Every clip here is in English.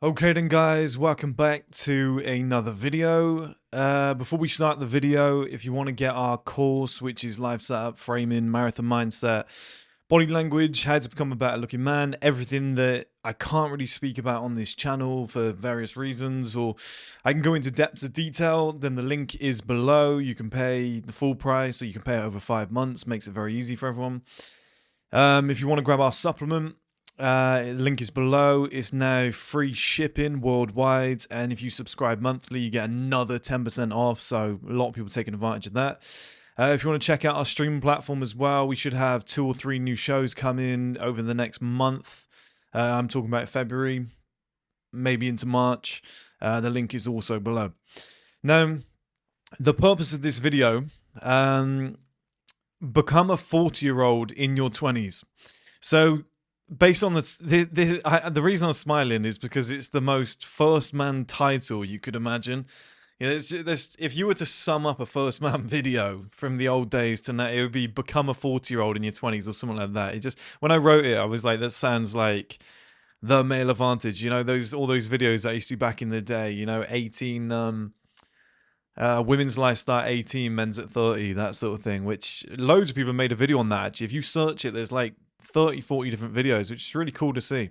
Okay then guys, welcome back to another video. Before we start the video, if you want to get our course, which is life setup, framing, marathon mindset, body language, how to become a better looking man, everything that I can't really speak about on this channel for various reasons, or I can go into depths of detail, then the link is below. You can pay the full price, or you can pay it over 5 months, makes it very easy for everyone. If you want to grab our supplement, link is below. It's now free shipping worldwide, and if you subscribe monthly, you get another 10% off. So a lot of people taking advantage of that. If you want to check out our streaming platform as well, we should have 2 or 3 new shows coming over the next month. I'm talking about February, maybe into March. The link is also below. Now, the purpose of this video, become a 40-year-old in your 20s. So based on the reason I'm smiling is because it's the most first man title you could imagine. You know, if you were to sum up a first man video from the old days to now, it would be become a 40-year-old in your 20s or something like that. It just, when I wrote it, I was like, that sounds like the male advantage. You know, all those videos I used to do back in the day, you know, 18, women's lifestyle 18, men's at 30, that sort of thing, which loads of people made a video on that. Actually, if you search it, there's like 30, 40 different videos, which is really cool to see.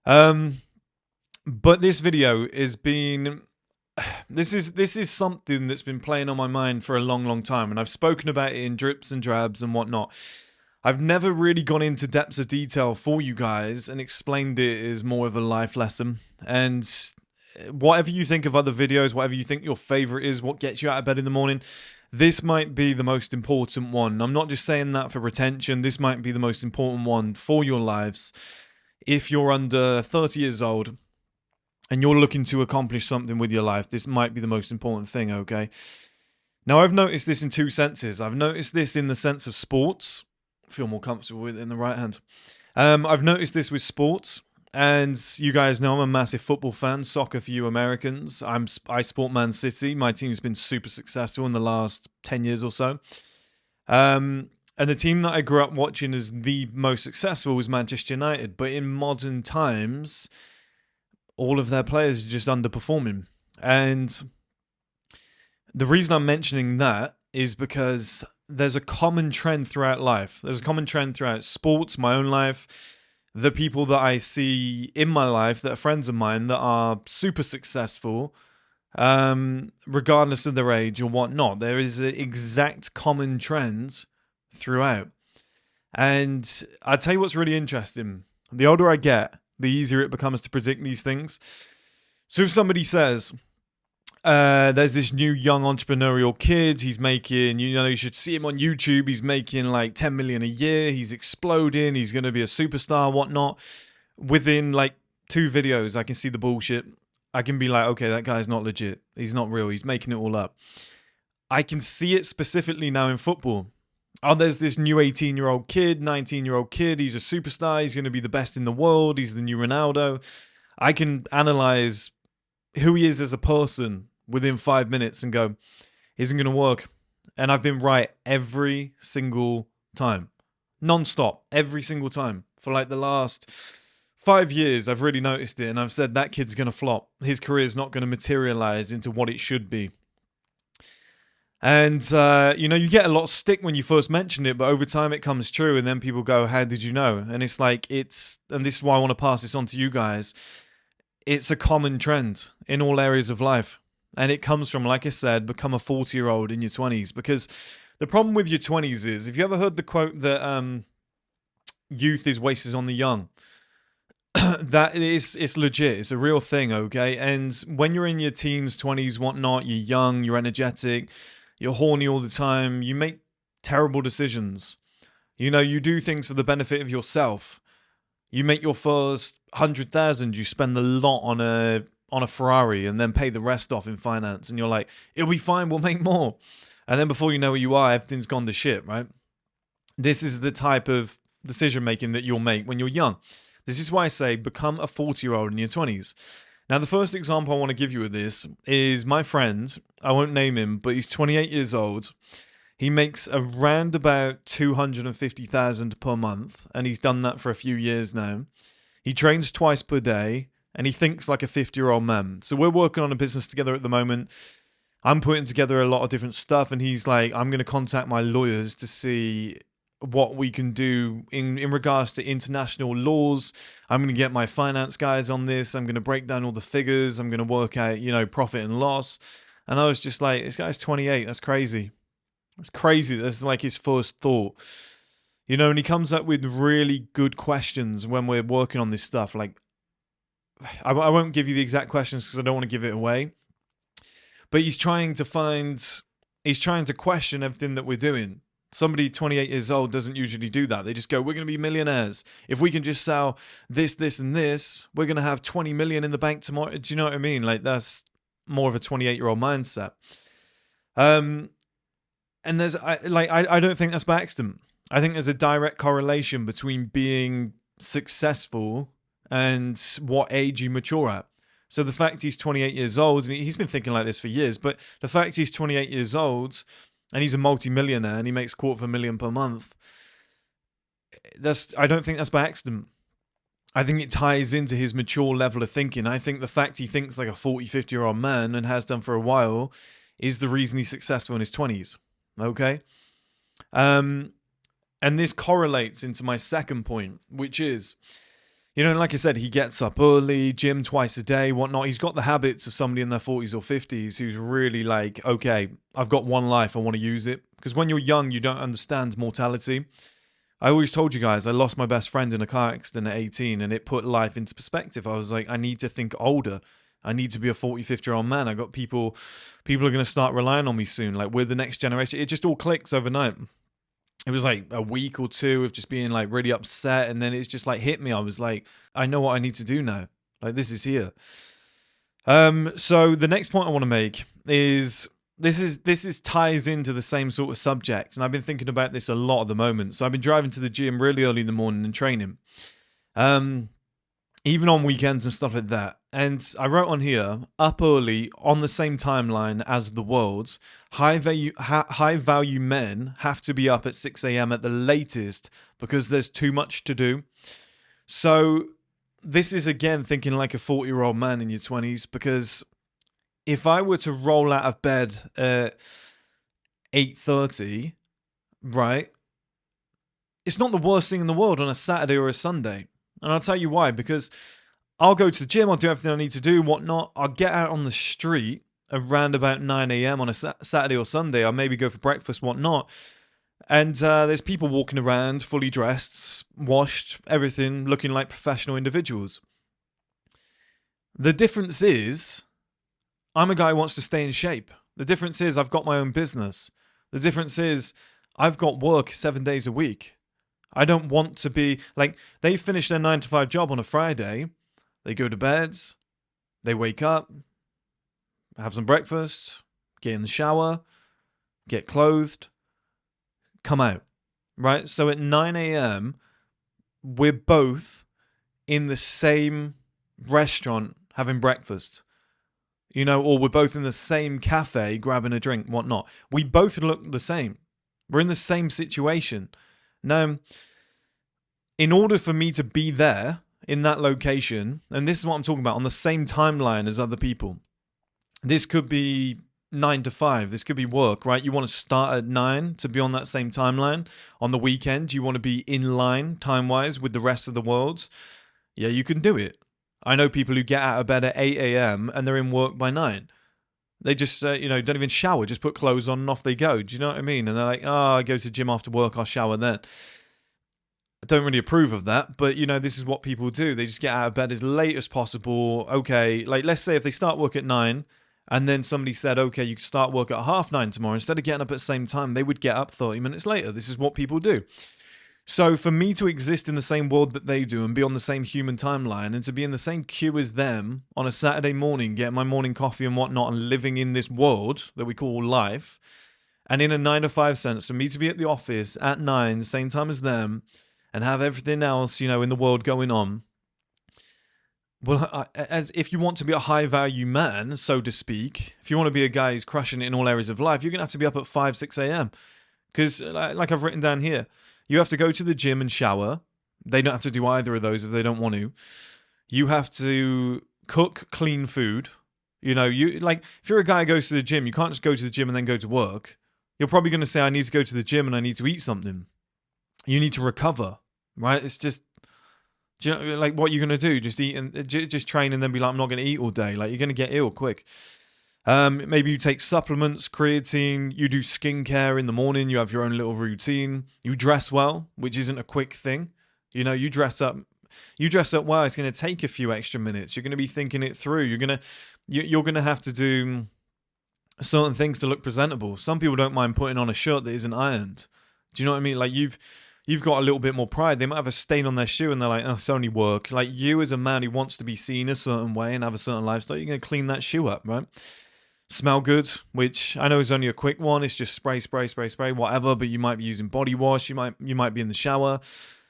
But this video is being, this is something that's been playing on my mind for a long time, and I've spoken about it in drips and drabs and whatnot. I've never really gone into depths of detail for you guys and explained it as more of a life lesson. And whatever you think of other videos, whatever you think your favorite is, what gets you out of bed in the morning, this might be the most important one. I'm not just saying that for retention. This might be the most important one for your lives. If you're under 30 years old and you're looking to accomplish something with your life, this might be the most important thing, okay? Now, I've noticed this in 2 senses. I've noticed this in the sense of sports. I feel more comfortable with it in the right hand. I've noticed this with sports. And you guys know I'm a massive football fan, soccer for you Americans. I support Man City. My team's been super successful in the last 10 years or so. And the team that I grew up watching as the most successful was Manchester United. But in modern times, all of their players are just underperforming. And the reason I'm mentioning that is because there's a common trend throughout life. There's a common trend throughout sports, my own life, the people that I see in my life that are friends of mine that are super successful, regardless of their age or whatnot. There is an exact common trend throughout. And I'll tell you what's really interesting. The older I get, the easier it becomes to predict these things. So if somebody says, there's this new young entrepreneurial kid, he's making, you should see him on YouTube, he's making like 10 million a year, he's exploding, he's going to be a superstar, whatnot. Within like 2 videos, I can see the bullshit. I can be like, okay, that guy's not legit. He's not real. He's making it all up. I can see it specifically now in football. Oh, there's this new 18-year-old kid, 19-year-old kid, he's a superstar, he's going to be the best in the world, he's the new Ronaldo. I can analyze who he is as a person within 5 minutes and go, isn't going to work. And I've been right every single time. Non-stop, every single time. For like the last 5 years, I've really noticed it. And I've said that kid's going to flop. His career is not going to materialize into what it should be. And, you get a lot of stick when you first mention it, but over time it comes true. And then people go, how did you know? And it's like, and this is why I want to pass this on to you guys. It's a common trend in all areas of life. And it comes from, like I said, become a 40-year-old in your 20s. Because the problem with your 20s is, if you ever heard the quote that youth is wasted on the young, it's legit. It's a real thing, okay? And when you're in your teens, 20s, whatnot, you're young, you're energetic, you're horny all the time, you make terrible decisions. You do things for the benefit of yourself. You make your first 100,000, you spend the lot on a Ferrari and then pay the rest off in finance. And you're like, it'll be fine, we'll make more. And then before you know where you are, everything's gone to shit, right? This is the type of decision making that you'll make when you're young. This is why I say become a 40-year-old in your 20s. Now, the first example I want to give you of this is my friend. I won't name him, but he's 28 years old. He makes around about 250,000 per month, and he's done that for a few years now. He trains twice per day. and he thinks like a 50-year-old man. So we're working on a business together at the moment. I'm putting together a lot of different stuff, and he's like, I'm going to contact my lawyers to see what we can do in regards to international laws. I'm going to get my finance guys on this. I'm going to break down all the figures. I'm going to work out, profit and loss. And I was just like, this guy's 28. That's crazy. It's crazy. That's like his first thought. And he comes up with really good questions when we're working on this stuff. Like, I won't give you the exact questions because I don't want to give it away. But he's trying to question everything that we're doing. Somebody 28 years old doesn't usually do that. They just go, we're going to be millionaires. If we can just sell this, this, and this, we're going to have 20 million in the bank tomorrow. Do you know what I mean? Like, that's more of a 28-year-old mindset. And I don't think that's by accident. I think there's a direct correlation between being successful and what age you mature at. So the fact he's 28 years old, and he's been thinking like this for years, but the fact he's 28 years old and he's a multi-millionaire and he makes $250,000 per month, I don't think that's by accident. I think it ties into his mature level of thinking. I think the fact he thinks like a 40, 50-year-old man and has done for a while is the reason he's successful in his 20s. Okay? And this correlates into my second point, which is, like I said, he gets up early, gym twice a day, whatnot. He's got the habits of somebody in their 40s or 50s who's really like, okay, I've got one life, I want to use it. Because when you're young, you don't understand mortality. I always told you guys, I lost my best friend in a car accident at 18, and it put life into perspective. I was like, I need to think older. I need to be a 40, 50-year-old man. I got people are going to start relying on me soon. Like, we're the next generation. It just all clicks overnight. It was like a week or two of just being like really upset, and then it's just like hit me. I was like, I know what I need to do now. Like, this is here. So the next point I want to make is this ties into the same sort of subject, and I've been thinking about this a lot at the moment. So I've been driving to the gym really early in the morning and training, even on weekends and stuff like that. And I wrote on here, up early on the same timeline as the world's high value men have to be up at 6 a.m. at the latest because there's too much to do. So this is again thinking like a 40-year-old man in your 20s, because if I were to roll out of bed at 8:30, right, it's not the worst thing in the world on a Saturday or a Sunday. And I'll tell you why, because I'll go to the gym, I'll do everything I need to do, whatnot. I'll get out on the street around about 9 a.m. on a Saturday or Sunday. I'll maybe go for breakfast, whatnot. And there's people walking around, fully dressed, washed, everything, looking like professional individuals. The difference is, I'm a guy who wants to stay in shape. The difference is, I've got my own business. The difference is, I've got work 7 days a week. I don't want to be, like, they finish their 9-to-5 job on a Friday. They go to bed, they wake up, have some breakfast, get in the shower, get clothed, come out, right? So at 9 a.m., we're both in the same restaurant having breakfast, or we're both in the same cafe grabbing a drink, whatnot. We both look the same. We're in the same situation. Now, in order for me to be there, in that location, and this is what I'm talking about, on the same timeline as other people. This could be 9 to 5. This could be work, right? You want to start at 9 to be on that same timeline. On the weekend, you want to be in line time-wise with the rest of the world. Yeah, you can do it. I know people who get out of bed at 8 a.m. and they're in work by 9. They just, don't even shower, just put clothes on and off they go. Do you know what I mean? And they're like, I go to the gym after work, I'll shower then. I don't really approve of that, but, this is what people do. They just get out of bed as late as possible. Okay, like, let's say if they start work at 9, and then somebody said, okay, you can start work at 8:30 tomorrow. Instead of getting up at the same time, they would get up 30 minutes later. This is what people do. So for me to exist in the same world that they do and be on the same human timeline and to be in the same queue as them on a Saturday morning, getting my morning coffee and whatnot and living in this world that we call life, and in a 9 to 5 sense, for me to be at the office at 9, same time as them, and have everything else, in the world going on. Well, as if you want to be a high-value man, so to speak, if you want to be a guy who's crushing it in all areas of life, you're going to have to be up at 5, 6 a.m. Because, like I've written down here, you have to go to the gym and shower. They don't have to do either of those if they don't want to. You have to cook clean food. You know, you like if you're a guy who goes to the gym, you can't just go to the gym and then go to work. You're probably going to say, I need to go to the gym and I need to eat something. You need to recover, right? It's just, do you know, like, what you're going to do? Just eat and just train and then be like, I'm not going to eat all day. Like, you're going to get ill quick. Maybe you take supplements, creatine, you do skincare in the morning, you have your own little routine, you dress well, which isn't a quick thing. You know, you dress up well, it's going to take a few extra minutes. You're going to be thinking it through. You're going to have to do certain things to look presentable. Some people don't mind putting on a shirt that isn't ironed. Do you know what I mean? Like, you've got a little bit more pride. They might have a stain on their shoe and they're like, oh, it's only work. Like, you as a man who wants to be seen a certain way and have a certain lifestyle, you're going to clean that shoe up, right? Smell good, which I know is only a quick one. It's just spray, whatever. But you might be using body wash. You might be in the shower.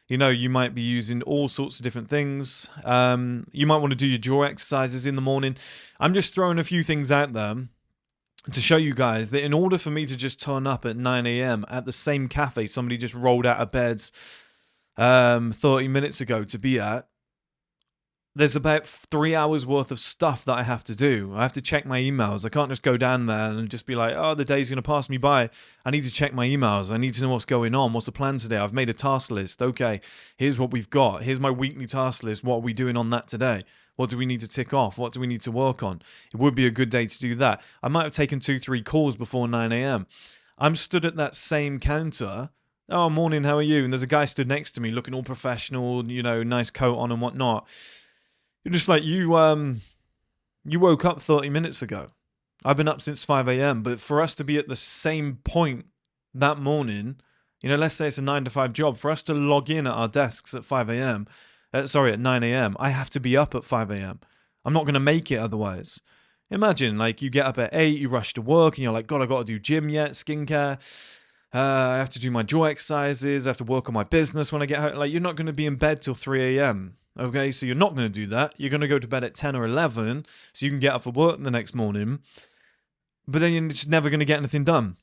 You know, you might be using all sorts of different things. You might want to do your jaw exercises in the morning. I'm just throwing a few things out there to show you guys that in order for me to just turn up at 9 a.m. at the same cafe somebody just rolled out of beds 30 minutes ago to be at, there's about 3 hours worth of stuff that I have to do. I have to check my emails. I can't just go down there and just be like, oh, the day's going to pass me by. I need to check my emails. I need to know what's going on. What's the plan today? I've made a task list. Okay, here's what we've got. Here's my weekly task list. What are we doing on that today? What do we need to tick off? What do we need to work on? It would be a good day to do that. I might have taken 2-3 calls before 9 a.m. I'm stood at that same counter. Oh, morning, how are you? And there's a guy stood next to me looking all professional, you know, nice coat on and whatnot. You're just like, you woke up 30 minutes ago. I've been up since 5 a.m. But for us to be at the same point that morning, you know, let's say it's a 9 to 5 job, for us to log in at our desks at 5 a.m., at 9 a.m., I have to be up at 5 a.m. I'm not going to make it otherwise. Imagine, like, you get up at 8, you rush to work, and you're like, God, I got to do gym yet, skincare. I have to do my jaw exercises. I have to work on my business when I get home. Like, you're not going to be in bed till 3 a.m., okay? So you're not going to do that. You're going to go to bed at 10 or 11 so you can get up for work the next morning. But then you're just never going to get anything done.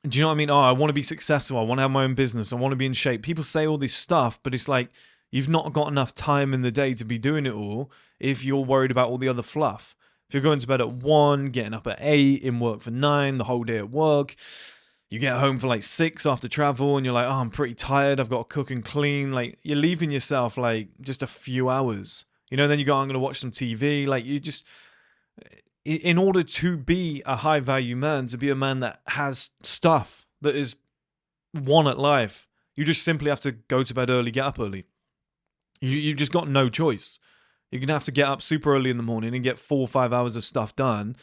Do you know what I mean? Oh, I want to be successful. I want to have my own business. I want to be in shape. People say all this stuff, but it's like, you've not got enough time in the day to be doing it all if you're worried about all the other fluff. If you're going to bed at 1, getting up at 8, in work for 9, the whole day at work, you get home for like 6 after travel and you're like, oh, I'm pretty tired, I've got to cook and clean. Like, you're leaving yourself like just a few hours. You know, then you go, I'm going to watch some TV. Like, you just, in order to be a high value man, to be a man that has stuff that is won at life, you just simply have to go to bed early, get up early. You've just got no choice. You're going to have to get up super early in the morning and get 4 or 5 hours of stuff done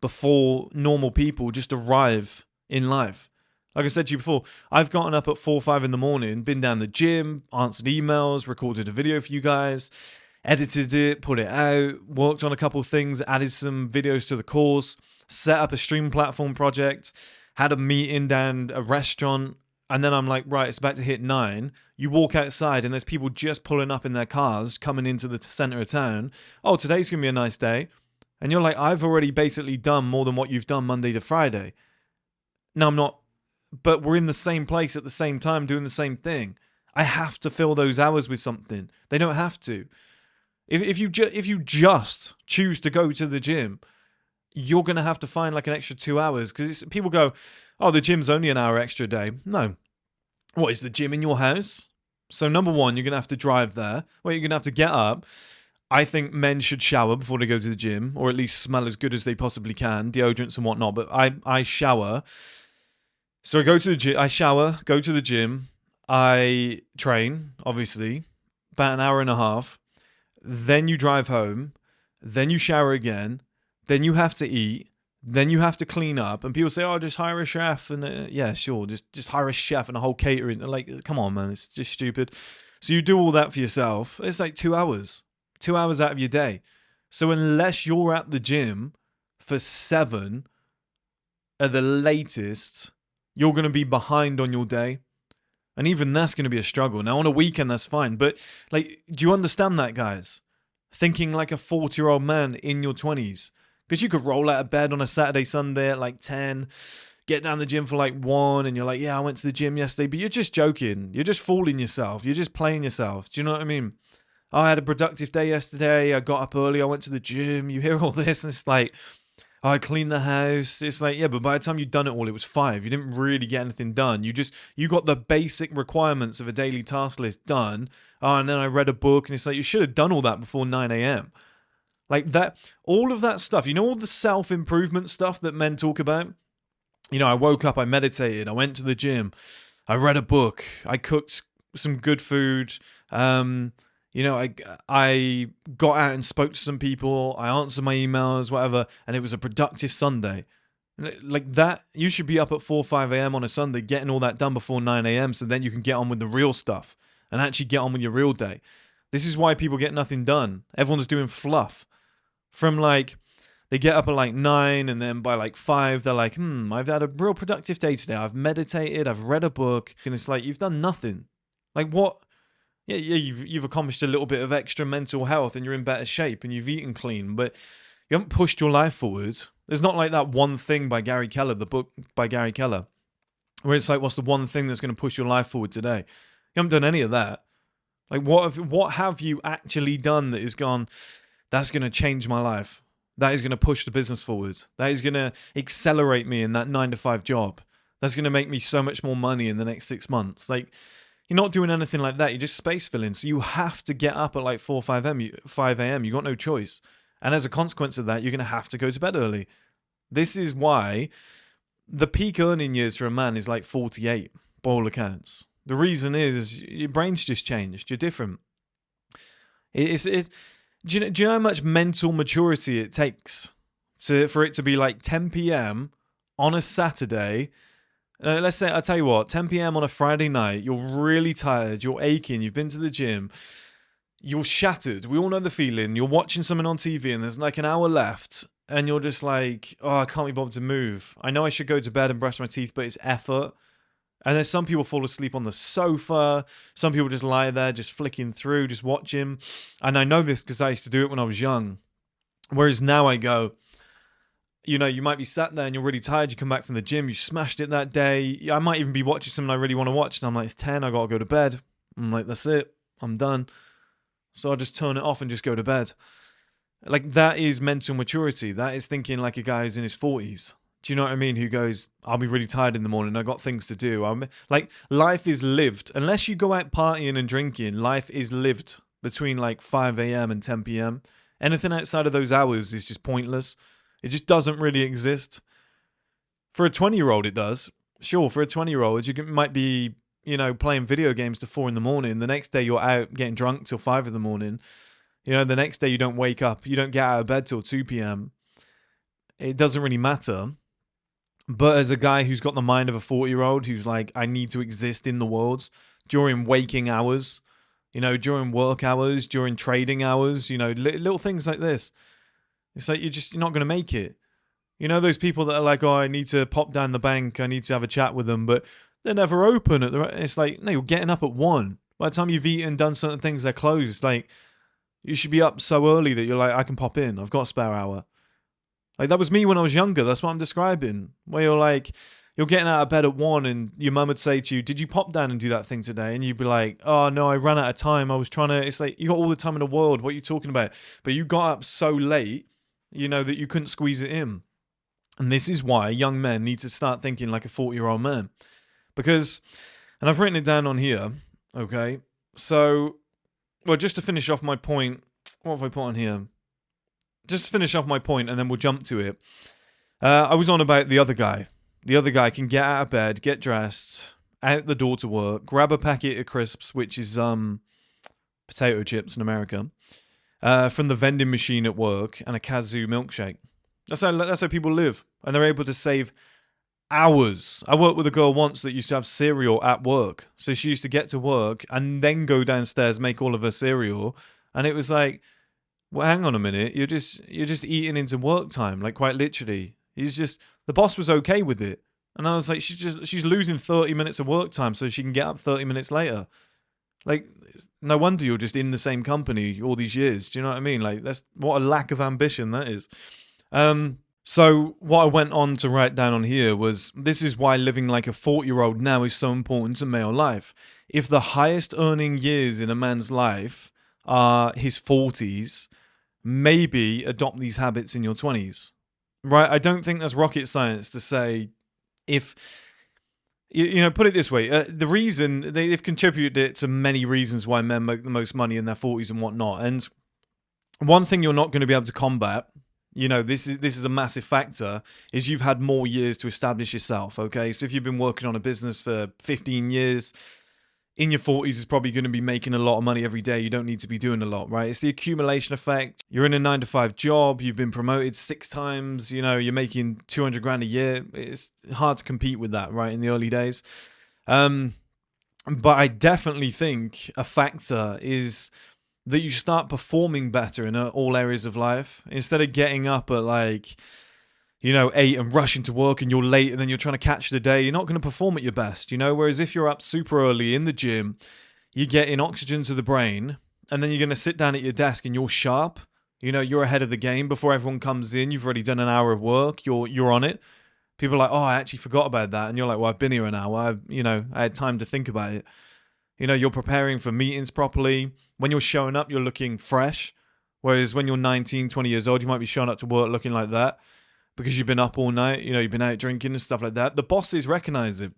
before normal people just arrive in life. Like I said to you before, I've gotten up at 4 or 5 in the morning, been down the gym, answered emails, recorded a video for you guys, edited it, put it out, worked on a couple of things, added some videos to the course, set up a stream platform project, had a meeting down a restaurant. And then I'm like, right, it's about to hit 9. You walk outside and there's people just pulling up in their cars, coming into the center of town. Oh, today's going to be a nice day. And you're like, I've already basically done more than what you've done Monday to Friday. No, I'm not. But we're in the same place at the same time doing the same thing. I have to fill those hours with something. They don't have to. If you just choose to go to the gym, you're going to have to find like an extra 2 hours. Because people go, oh, the gym's only an hour extra a day. No. What, is the gym in your house? So number one, you're going to have to drive there. Well, you're going to have to get up. I think men should shower before they go to the gym, or at least smell as good as they possibly can, deodorants and whatnot. But I shower. So I go to the gym, I shower, go to the gym. I train, obviously, about an hour and a half. Then you drive home. Then you shower again. Then you have to eat. Then you have to clean up, and people say, "Oh, just hire a chef." And yeah, sure, just hire a chef and a whole catering. Like, come on, man, it's just stupid. So you do all that for yourself. It's like 2 hours, 2 hours out of your day. So unless you're at the gym for 7 at the latest, you're going to be behind on your day, and even that's going to be a struggle. Now on a weekend, that's fine, but like, do you understand that, guys? Thinking like a 40-year-old man in your 20s. Because you could roll out of bed on a Saturday, Sunday at like 10, get down the gym for like 1, and you're like, yeah, I went to the gym yesterday, but you're just joking. You're just fooling yourself. You're just playing yourself. Do you know what I mean? oh, I had a productive day yesterday. I got up early. I went to the gym. You hear all this, and it's like, oh, I cleaned the house. It's like, yeah, but by the time you'd done it all, it was 5. You didn't really get anything done. You got the basic requirements of a daily task list done. Oh, and then I read a book, and it's like, you should have done all that before 9 a.m. Like that, all of that stuff, all the self-improvement stuff that men talk about? I woke up, I meditated, I went to the gym, I read a book, I cooked some good food, I got out and spoke to some people, I answered my emails, whatever, and it was a productive Sunday. Like that, you should be up at 4 or 5 a.m. on a Sunday getting all that done before 9 a.m. so then you can get on with the real stuff and actually get on with your real day. This is why people get nothing done. Everyone's doing fluff. From like, they get up at like 9 and then by like 5, they're like, I've had a real productive day today. I've meditated, I've read a book. And it's like, you've done nothing. Like what? Yeah, you've accomplished a little bit of extra mental health and you're in better shape and you've eaten clean, but you haven't pushed your life forward. There's not like that one thing by Gary Keller, the book by Gary Keller, where it's like, what's the one thing that's going to push your life forward today? You haven't done any of that. Like what have you actually done that is gone, that's going to change my life. That is going to push the business forward. That is going to accelerate me in that 9-to-5 job. That's going to make me so much more money in the next 6 months. Like, you're not doing anything like that. You're just space filling. So you have to get up at like 4 or 5 a.m. You got no choice. And as a consequence of that, you're going to have to go to bed early. This is why the peak earning years for a man is like 48, by all accounts. The reason is your brain's just changed. You're different. Do you know how much mental maturity it takes for it to be like 10 p.m. on a Saturday? Let's say, I'll tell you what, 10 p.m. on a Friday night, you're really tired, you're aching, you've been to the gym, you're shattered. We all know the feeling. You're watching something on TV and there's like an hour left and you're just like, oh, I can't be bothered to move. I know I should go to bed and brush my teeth, but it's effort. And then some people fall asleep on the sofa. Some people just lie there, just flicking through, just watching. And I know this because I used to do it when I was young. Whereas now I go, you might be sat there and you're really tired. You come back from the gym, you smashed it that day. I might even be watching something I really want to watch. And I'm like, it's 10, I got to go to bed. I'm like, that's it. I'm done. So I just turn it off and just go to bed. Like, that is mental maturity. That is thinking like a guy who's in his 40s. Do you know what I mean? Who goes, I'll be really tired in the morning. I got things to do. Like, life is lived. Unless you go out partying and drinking, life is lived between like 5 a.m. and 10 p.m. Anything outside of those hours is just pointless. It just doesn't really exist. For a 20-year-old, it does. Sure, for a 20-year-old, you might be, playing video games to 4 in the morning. The next day, you're out getting drunk till 5 in the morning. The next day, you don't wake up. You don't get out of bed till 2 p.m. It doesn't really matter. But as a guy who's got the mind of a 40-year-old who's like, I need to exist in the world during waking hours, during work hours, during trading hours, little things like this. It's like you're not going to make it. Those people that are like, oh, I need to pop down the bank, I need to have a chat with them, but they're never open. It's like, no, you're getting up at 1. By the time you've eaten and done certain things, they're closed. Like, you should be up so early that you're like, I can pop in. I've got a spare hour. Like, that was me when I was younger. That's what I'm describing. Where you're like, you're getting out of bed at 1 and your mum would say to you, did you pop down and do that thing today? And you'd be like, oh, no, I ran out of time. I was trying to, it's like, you got all the time in the world. What are you talking about? But you got up so late, that you couldn't squeeze it in. And this is why young men need to start thinking like a 40-year-old man. Because, and I've written it down on here, okay? So, well, just to finish off my point, what have I put on here? Just to finish off my point and then we'll jump to it. I was on about the other guy. The other guy can get out of bed, get dressed, out the door to work, grab a packet of crisps, which is potato chips in America, from the vending machine at work, and a Kazoo milkshake. That's how people live. And they're able to save hours. I worked with a girl once that used to have cereal at work. So she used to get to work and then go downstairs, make all of her cereal. And it was like, well, hang on a minute. You're just eating into work time, like quite literally. The boss was okay with it. And I was like, she's losing 30 minutes of work time so she can get up 30 minutes later. Like, no wonder you're just in the same company all these years. Do you know what I mean? Like, that's what a lack of ambition that is. So what I went on to write down on here was, this is why living like a 40-year-old now is so important to male life. If the highest earning years in a man's life are his 40s, maybe adopt these habits in your 20s. Right? I don't think that's rocket science to say if put it this way, the reason they've contributed it to many reasons why men make the most money in their 40s and whatnot. And one thing you're not going to be able to combat, this is a massive factor, is you've had more years to establish yourself. Okay, so if you've been working on a business for 15 years, in your 40s is probably going to be making a lot of money every day. You don't need to be doing a lot, right? It's the accumulation effect. You're in a 9-to-5 job. You've been promoted 6 times. You're making 200 grand a year. It's hard to compete with that, right? In the early days. But I definitely think a factor is that you start performing better in all areas of life. Instead of getting up at 8 and rushing to work and you're late and then you're trying to catch the day, you're not going to perform at your best, Whereas if you're up super early in the gym, you're getting oxygen to the brain, and then you're going to sit down at your desk and you're sharp, you're ahead of the game before everyone comes in. You've already done an hour of work. You're on it. People are like, oh, I actually forgot about that. And you're like, well, I've been here an hour. I had time to think about it. You're preparing for meetings properly. When you're showing up, you're looking fresh. Whereas when you're 19, 20 years old, you might be showing up to work looking like that, because you've been up all night, you've been out drinking and stuff like that. The bosses recognize it.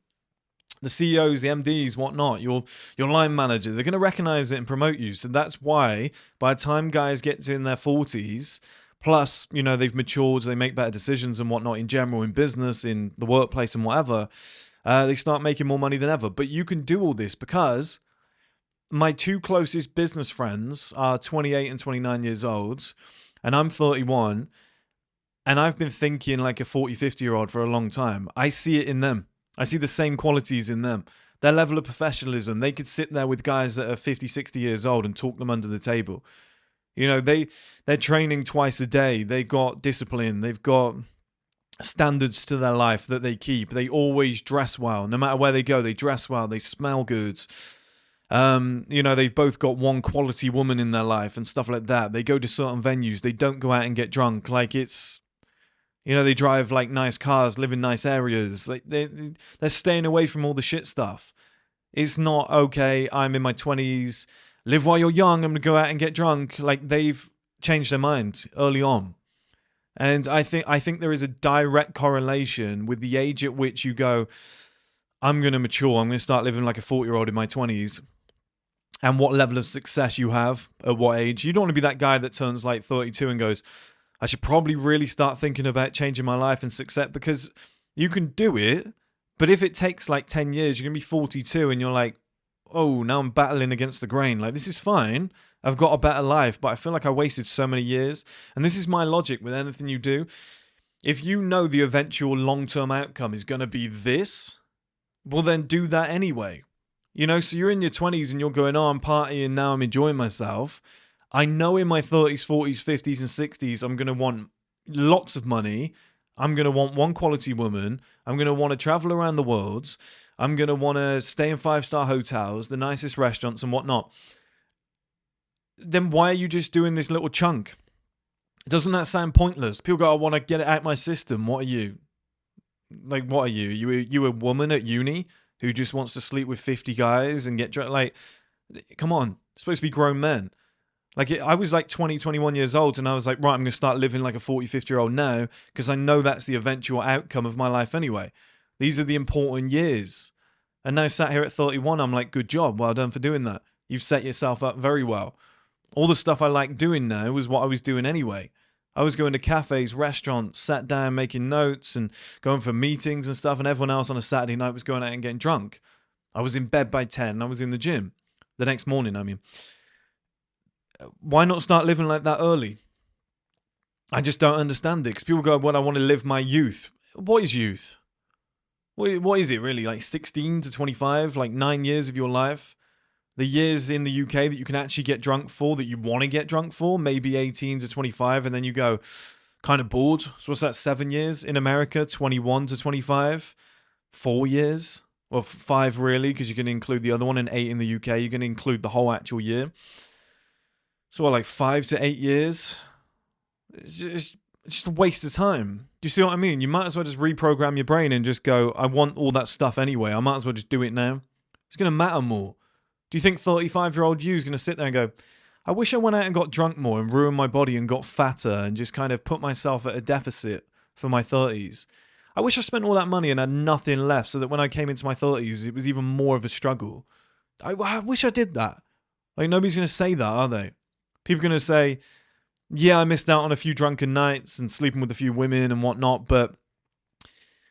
The CEOs, the MDs, whatnot, your line manager, they're going to recognize it and promote you. So that's why by the time guys get to in their 40s, plus, they've matured, they make better decisions and whatnot in general, in business, in the workplace and whatever, they start making more money than ever. But you can do all this because my 2 closest business friends are 28 and 29 years old, and I'm 31. And I've been thinking like a 40, 50-year-old for a long time. I see it in them. I see the same qualities in them. Their level of professionalism. They could sit there with guys that are 50, 60 years old and talk them under the table. They're training twice a day. They got discipline. They've got standards to their life that they keep. They always dress well. No matter where they go, they dress well. They smell good. They've both got one quality woman in their life and stuff like that. They go to certain venues. They don't go out and get drunk. They drive like nice cars, live in nice areas. Like they're staying away from all the shit stuff. It's not, okay, I'm in my 20s, live while you're young, I'm going to go out and get drunk. Like, they've changed their mind early on. And I think there is a direct correlation with the age at which you go, I'm going to mature, I'm going to start living like a 40-year-old in my 20s, and what level of success you have at what age. You don't want to be that guy that turns like 32 and goes, I should probably really start thinking about changing my life and success, because you can do it, but if it takes like 10 years, you're going to be 42 and you're like, oh, now I'm battling against the grain. Like, this is fine. I've got a better life, but I feel like I wasted so many years. And this is my logic with anything you do. If you know the eventual long-term outcome is going to be this, well, then do that anyway. So you're in your 20s and you're going, oh, I'm partying now, I'm enjoying myself. I know in my 30s, 40s, 50s, and 60s, I'm going to want lots of money. I'm going to want one quality woman. I'm going to want to travel around the world. I'm going to want to stay in 5-star hotels, the nicest restaurants and whatnot. Then why are you just doing this little chunk? Doesn't that sound pointless? People go, I want to get it out my system. What are you? Like, what are you? You a woman at uni who just wants to sleep with 50 guys and get drunk? Like, come on. It's supposed to be grown men. Like, I was like 20, 21 years old, and I was like, right, I'm going to start living like a 40, 50-year-old now, because I know that's the eventual outcome of my life anyway. These are the important years. And now sat here at 31, I'm like, good job. Well done for doing that. You've set yourself up very well. All the stuff I like doing now was what I was doing anyway. I was going to cafes, restaurants, sat down, making notes and going for meetings and stuff, and everyone else on a Saturday night was going out and getting drunk. I was in bed by 10. I was in the gym. The next morning, I mean. Why not start living like that early? I just don't understand it. Because people go, well, I want to live my youth. What is youth? What is it really? Like 16 to 25? Like 9 years of your life? The years in the UK that you can actually get drunk for, that you want to get drunk for, maybe 18 to 25, and then you go kind of bored. So what's that, 7 years? In America, 21 to 25? 4 years? Well, 5 really, because you're going to include the other one, and 8 in the UK. You're going to include the whole actual year. So what, like 5 to 8 years? It's just a waste of time. Do you see what I mean? You might as well just reprogram your brain and just go, I want all that stuff anyway. I might as well just do it now. It's going to matter more. Do you think 35-year-old you is going to sit there and go, I wish I went out and got drunk more and ruined my body and got fatter and just kind of put myself at a deficit for my 30s. I wish I spent all that money and had nothing left so that when I came into my 30s, it was even more of a struggle. I wish I did that. Like, nobody's going to say that, are they? People are going to say, yeah, I missed out on a few drunken nights and sleeping with a few women and whatnot, but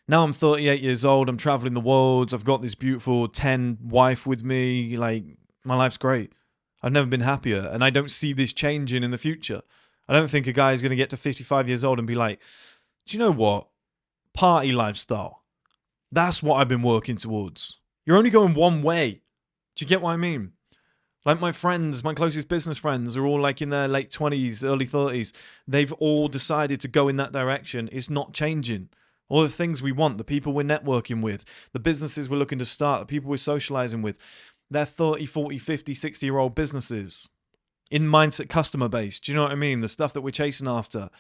now I'm 38 years old, I'm traveling the world, I've got this beautiful 10 wife with me, like, my life's great. I've never been happier, and I don't see this changing in the future. I don't think a guy is going to get to 55 years old and be like, do you know what? Party lifestyle. That's what I've been working towards. You're only going one way. Do you get what I mean? Like my friends, my closest business friends are all like in their late 20s, early 30s. They've all decided to go in that direction. It's not changing. All the things we want, the people we're networking with, the businesses we're looking to start, the people we're socializing with, they're 30, 40, 50, 60-year-old businesses in mindset customer base. Do you know what I mean? The stuff that we're chasing after.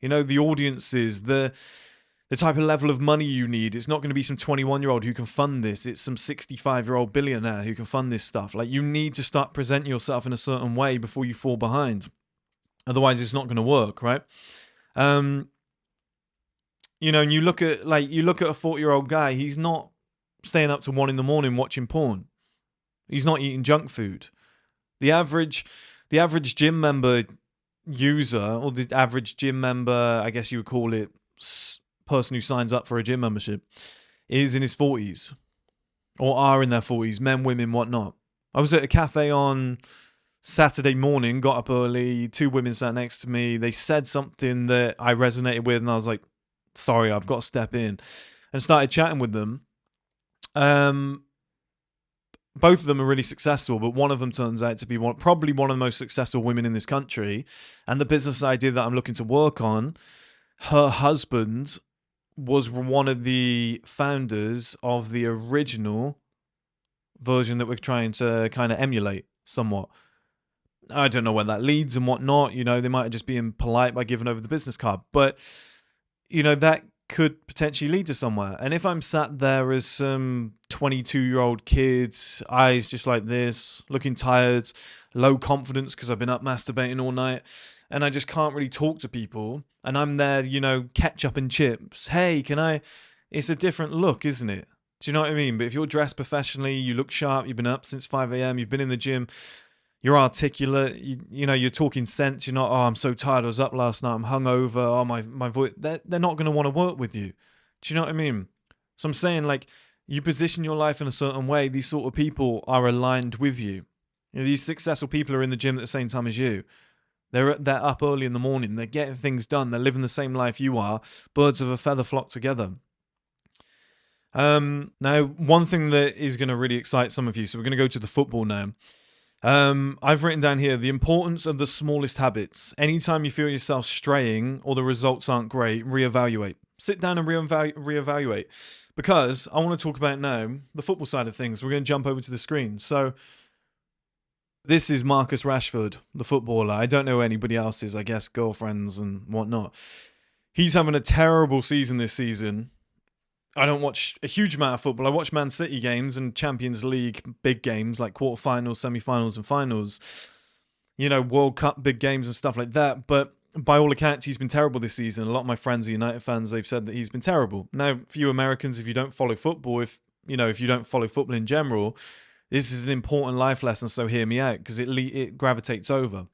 You know, the audiences, the type of level of money you need. It's not going to be some 21-year-old who can fund this. It's some 65-year-old billionaire who can fund this stuff. Like, you need to start presenting yourself in a certain way before you fall behind. Otherwise, it's not going to work, right? You know, and you look at a 40-year-old guy. He's not staying up to 1 a.m. watching porn. He's not eating junk food. The average gym member user, or the average gym member, I guess you would call it, person who signs up for a gym membership, is in his 40s or are in their 40s, men, women, whatnot. I was at a cafe on Saturday morning, got up early, 2 women sat next to me. They said something that I resonated with, and I was like, sorry, I've got to step in, and started chatting with them. Both of them are really successful, but one of them turns out to be probably one of the most successful women in this country. And the business idea that I'm looking to work on, her husband was one of the founders of the original version that we're trying to kind of emulate somewhat. I don't know where that leads and whatnot. You know, they might have just been polite by giving over the business card. But, you know, that could potentially lead to somewhere. And if I'm sat there as some 22-year-old kid, eyes just like this, looking tired, low confidence because I've been up masturbating all night, and I just can't really talk to people, and I'm there, you know, ketchup and chips. Hey, can I? It's a different look, isn't it? Do you know what I mean? But if you're dressed professionally, you look sharp, you've been up since 5 a.m., you've been in the gym, you're articulate, you know, you're talking sense, you're not, oh, I'm so tired, I was up last night, I'm hungover, oh, my voice, they're not going to want to work with you. Do you know what I mean? So I'm saying, like, you position your life in a certain way, these sort of people are aligned with you. You know, these successful people are in the gym at the same time as you. They're up early in the morning, they're getting things done, they're living the same life you are, birds of a feather flock together. Now, one thing that is going to really excite some of you, so we're going to go to the football now. I've written down here, the importance of the smallest habits. Anytime you feel yourself straying or the results aren't great, reevaluate. Sit down and reevaluate. Because I want to talk about now the football side of things. We're going to jump over to the screen. So this is Marcus Rashford, the footballer. I don't know who anybody else is, I guess girlfriends and whatnot. He's having a terrible season this season. I don't watch a huge amount of football. I watch Man City games and Champions League big games like quarterfinals, semi-finals and finals. You know, World Cup big games and stuff like that. But by all accounts, he's been terrible this season. A lot of my friends are United fans. They've said that he's been terrible. Now, for you Americans, if you don't follow football, if you don't follow football in general, this is an important life lesson, so hear me out, because it gravitates over.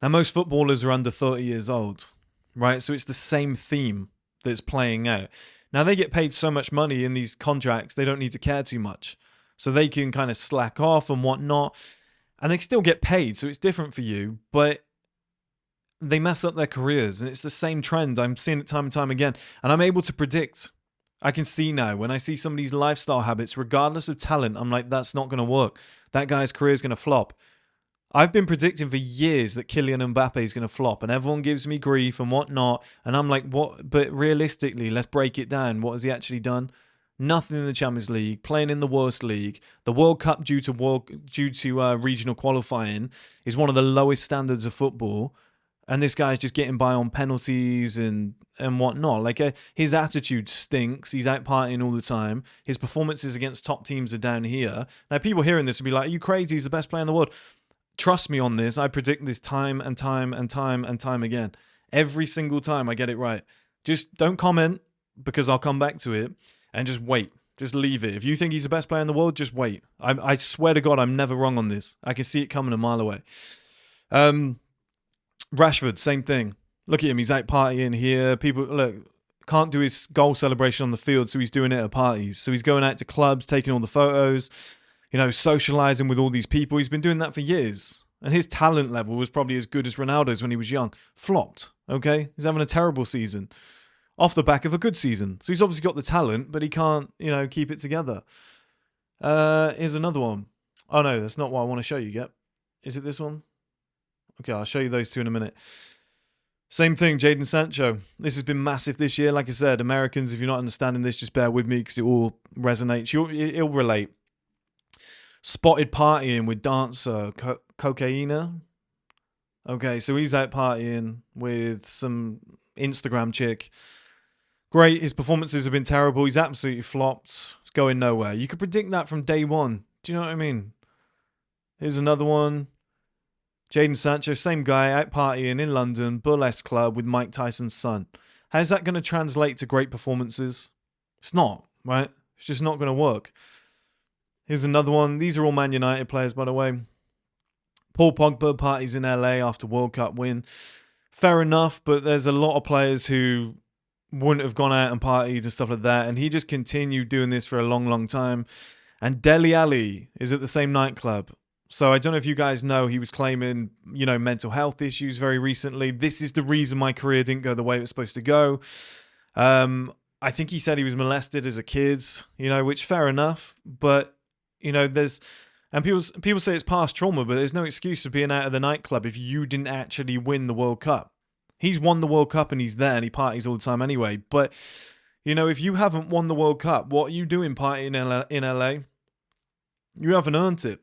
Now, most footballers are under 30 years old, right? So it's the same theme that's playing out. Now, they get paid so much money in these contracts, they don't need to care too much. So they can kind of slack off and whatnot, and they still get paid, so it's different for you, but they mess up their careers, and it's the same trend. I'm seeing it time and time again, and I'm able to predict. I can see now, when I see some of these lifestyle habits, regardless of talent, I'm like, that's not going to work. That guy's career is going to flop. I've been predicting for years that Kylian Mbappe is going to flop, and everyone gives me grief and whatnot, and I'm like, what? But realistically, let's break it down. What has he actually done? Nothing in the Champions League, playing in the worst league. The World Cup, due to regional qualifying, is one of the lowest standards of football. And this guy's just getting by on penalties and whatnot. Like, his attitude stinks. He's out partying all the time. His performances against top teams are down here. Now, people hearing this will be like, are you crazy? He's the best player in the world. Trust me on this. I predict this time and time and time and time again. Every single time I get it right. Just don't comment because I'll come back to it, and just wait. Just leave it. If you think he's the best player in the world, just wait. I swear to God, I'm never wrong on this. I can see it coming a mile away. Rashford, same thing. Look at him. He's out partying here. People, look, can't do his goal celebration on the field, so he's doing it at parties. So he's going out to clubs, taking all the photos, socializing with all these people. He's been doing that for years. And his talent level was probably as good as Ronaldo's when he was young. Flopped, okay? He's having a terrible season off the back of a good season. So he's obviously got the talent, but he can't, keep it together. Here's another one. Oh, no, that's not what I want to show you yet. Is it this one? Okay, I'll show you those two in a minute. Same thing, Jadon Sancho. This has been massive this year. Like I said, Americans, if you're not understanding this, just bear with me because it all resonates. It'll relate. Spotted partying with dancer Cocaina. Okay, so he's out partying with some Instagram chick. Great, his performances have been terrible. He's absolutely flopped. It's going nowhere. You could predict that from day one. Do you know what I mean? Here's another one. Jadon Sancho, same guy, out partying in London, burlesque club with Mike Tyson's son. How's that going to translate to great performances? It's not, right? It's just not going to work. Here's another one. These are all Man United players, by the way. Paul Pogba parties in LA after World Cup win. Fair enough, but there's a lot of players who wouldn't have gone out and partied and stuff like that, and he just continued doing this for a long, long time. And Dele Alli is at the same nightclub. So I don't know if you guys know, he was claiming, mental health issues very recently. This is the reason my career didn't go the way it was supposed to go. I think he said he was molested as a kid, which fair enough. But, there's... And people say it's past trauma, but there's no excuse for being out of the nightclub if you didn't actually win the World Cup. He's won the World Cup and he's there and he parties all the time anyway. But, if you haven't won the World Cup, what are you doing partying in LA? You haven't earned it.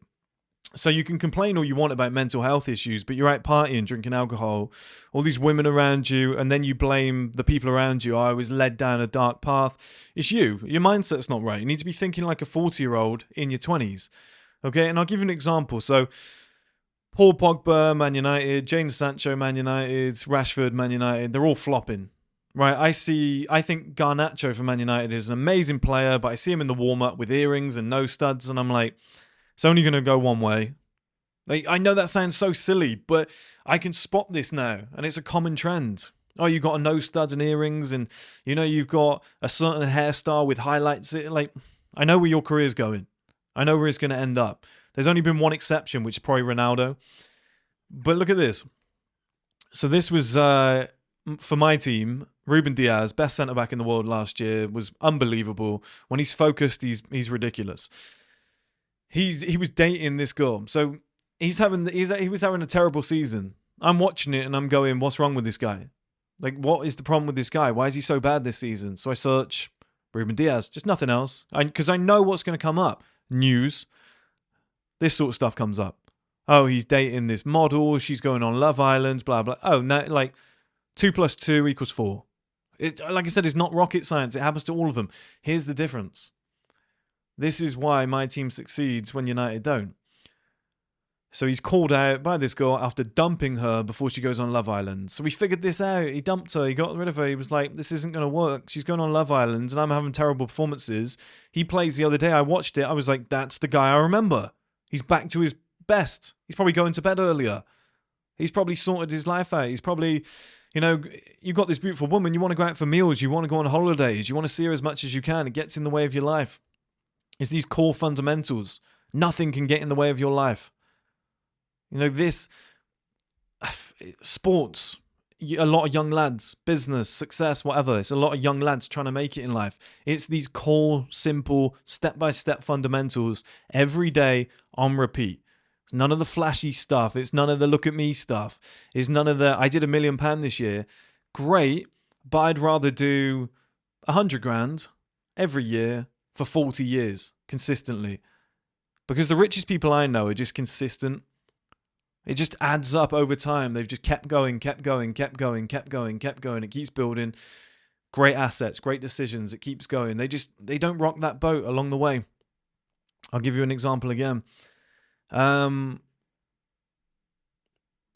So you can complain all you want about mental health issues, but you're out partying, drinking alcohol, all these women around you, and then you blame the people around you. I was led down a dark path. It's you. Your mindset's not right. You need to be thinking like a 40-year-old in your 20s. Okay, and I'll give you an example. So, Paul Pogba, Man United, Jadon Sancho, Man United, Rashford, Man United, they're all flopping. Right, I think Garnacho for Man United is an amazing player, but I see him in the warm-up with earrings and no studs, and I'm like, it's only going to go one way. I know that sounds so silly, but I can spot this now, and it's a common trend. Oh, you've got a no studs and earrings, and you've got a certain hairstyle with highlights. I know where your career's going. I know where it's going to end up. There's only been one exception, which is probably Ronaldo. But look at this. So this was, for my team, Ruben Diaz, best centre-back in the world last year, was unbelievable. When he's focused, he's ridiculous. He was dating this girl. So he was having a terrible season. I'm watching it and I'm going, what's wrong with this guy? Like, what is the problem with this guy? Why is he so bad this season? So I search Ruben Diaz, just nothing else. Because I know what's going to come up. News. This sort of stuff comes up. Oh, he's dating this model. She's going on Love Island, blah, blah. Oh, no, 2 + 2 = 4. Like I said, it's not rocket science. It happens to all of them. Here's the difference. This is why my team succeeds when United don't. So he's called out by this girl after dumping her before she goes on Love Island. So we figured this out. He dumped her. He got rid of her. He was like, this isn't going to work. She's going on Love Island and I'm having terrible performances. He plays the other day. I watched it. I was like, that's the guy I remember. He's back to his best. He's probably going to bed earlier. He's probably sorted his life out. He's probably, you've got this beautiful woman. You want to go out for meals. You want to go on holidays. You want to see her as much as you can. It gets in the way of your life. It's these core fundamentals. Nothing can get in the way of your life. This sports, a lot of young lads, business, success, whatever. It's a lot of young lads trying to make it in life. It's these core, simple, step-by-step fundamentals every day on repeat. It's none of the flashy stuff. It's none of the look at me stuff. It's none of the, I did £1 million this year. Great, but I'd rather do 100 grand every year for 40 years consistently. Because the richest people I know are just consistent. It just adds up over time. They've just kept going. It keeps building. Great assets, great decisions. It keeps going. They don't rock that boat along the way. I'll give you an example again.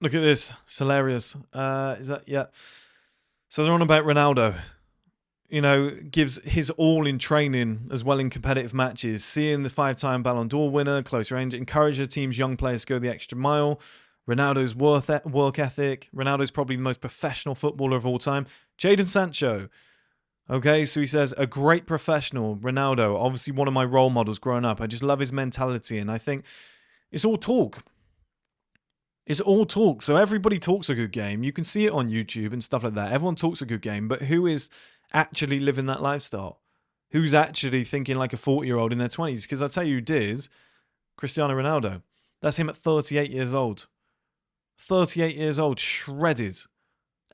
Look at this. It's hilarious. Is that, yeah. So they're on about Ronaldo. You know, gives his all in training as well in competitive matches. Seeing the 5-time Ballon d'Or winner, close range, encourage the team's young players to go the extra mile. Ronaldo's work ethic. Ronaldo's probably the most professional footballer of all time. Jadon Sancho. Okay, so he says, a great professional, Ronaldo, obviously one of my role models growing up. I just love his mentality, and I think it's all talk. It's all talk. So everybody talks a good game. You can see it on YouTube and stuff like that. Everyone talks a good game, but who is actually living that lifestyle? Who's actually thinking like a 40-year-old in their 20s? Because I tell you who did, Cristiano Ronaldo. That's him at 38 years old. 38 years old, shredded.